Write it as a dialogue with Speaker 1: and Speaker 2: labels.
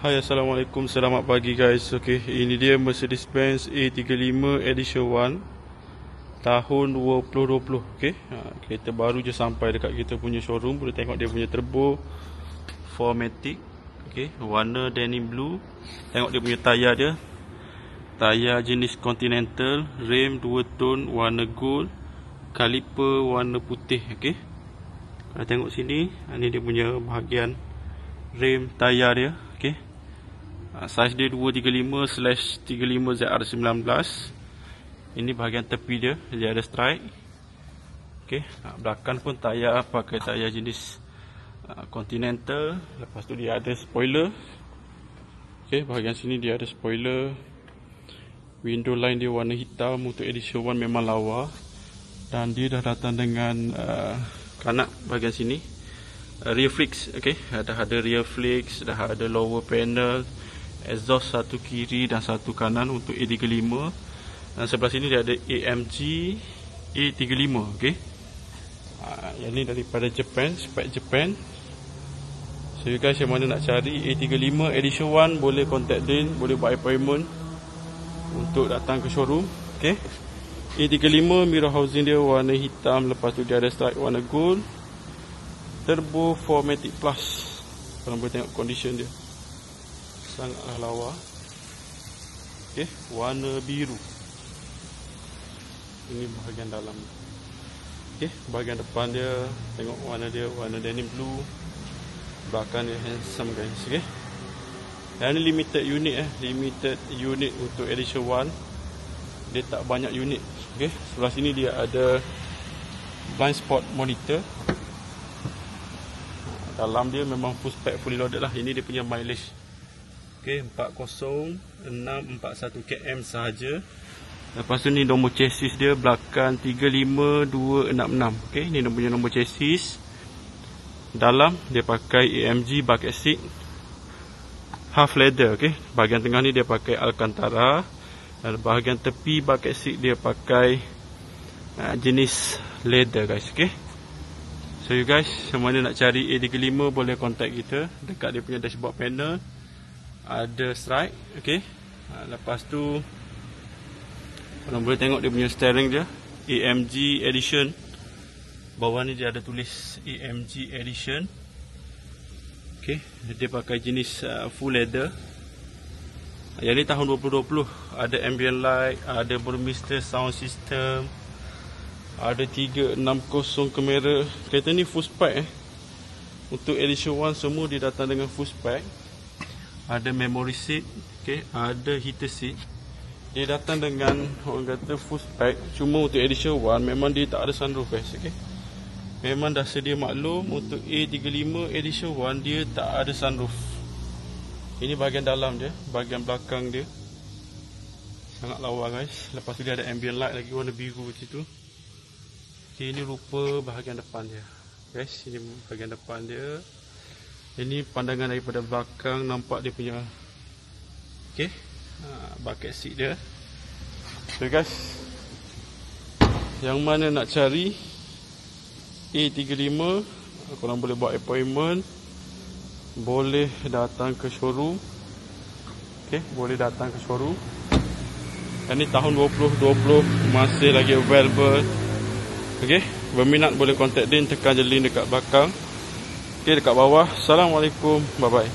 Speaker 1: Hai, Assalamualaikum, selamat pagi guys. Okay, ini dia Mercedes-Benz A35 Edition 1 tahun 2020. Okay, kereta baru je sampai dekat kita punya showroom. Boleh tengok dia punya turbo 4matic. Okay, warna denim blue. Tengok dia punya tayar dia, tayar jenis Continental. Rim 2 tone warna gold, kaliper warna putih. Okay, kalau tengok sini, ini dia punya bahagian rim tayar dia. Okay, saiz dia 235/35 ZR19. Ini bahagian tepi dia, dia ada stripe. Okay, belakang pun tayar pakai tayar jenis Continental. Lepas tu dia ada spoiler. Okay, bahagian sini dia ada spoiler. Window line dia warna hitam. Untuk edition 1 memang lawa. Dan dia dah datang dengan kanak bahagian sini, rear flex. Okay, dah ada rear flex, dah ada lower panel, exhaust satu kiri dan satu kanan untuk A35. Dan sebelah sini dia ada AMG A35. Okay, yang ni daripada Japan, spek Japan. So you guys yang mana nak cari A35 Edition 1, boleh contact Din, boleh buat appointment untuk datang ke showroom. Okay, A35 mirror housing dia warna hitam. Lepas tu dia ada stripe warna gold. Turbo 4matic plus. Korang boleh tengok condition dia, sangatlah lawa. Okay, warna biru. Ini bahagian dalam. Okay, bahagian depan dia, tengok warna dia, warna denim blue. Belakang dia handsome guys. Okay, dan ini limited unit limited unit untuk edition 1. Dia tak banyak unit. Okay, sebelah sini dia ada blind spot monitor. Dalam dia memang full spec, fully loaded lah. Ini dia punya mileage. Okay, 40641 km sahaja. Lepas tu ni nombor chassis dia, belakang 35266. Okay, ni dia punya nombor chassis. Dalam dia pakai AMG bucket seat half leather. Okay, bahagian tengah ni dia pakai Alcantara. Dan bahagian tepi bucket seat dia pakai jenis leather guys. Okay, so you guys yang mana nak cari A35 boleh contact kita. Dekat dia punya dashboard panel ada stripe. Okay, lepas tu korang boleh tengok dia punya steering dia, AMG Edition. Bawah ni dia ada tulis AMG Edition. Okay, dia pakai jenis full leather. Yang ni tahun 2020. Ada ambient light, ada Burmester sound system, ada 360 kamera. Kereta ni full spec Untuk edition 1 semua dia datang dengan full spec. Ada memory seat. Okay, ada heater seat. Dia datang dengan, orang kata, full spec. Cuma untuk edition 1 memang dia tak ada sunroof guys. Okay, memang dah sedia maklum, untuk A35 edition 1 dia tak ada sunroof. Ini bahagian dalam dia, bahagian belakang dia sangat lawa guys. Lepas tu dia ada ambient light lagi warna biru macam tu. Okay, ini rupa bahagian depan dia guys. Ini bahagian depan dia. Ini pandangan daripada belakang, nampak dia punya bucket seat dia. So guys, yang mana nak cari A35, korang boleh buat appointment, boleh datang ke showroom. Okay, boleh datang ke showroom. Dan ni tahun 2020, masih lagi available. Okay, berminat boleh contact Din, tekan je link dekat belakang. Okay, dekat bawah. Assalamualaikum, bye bye.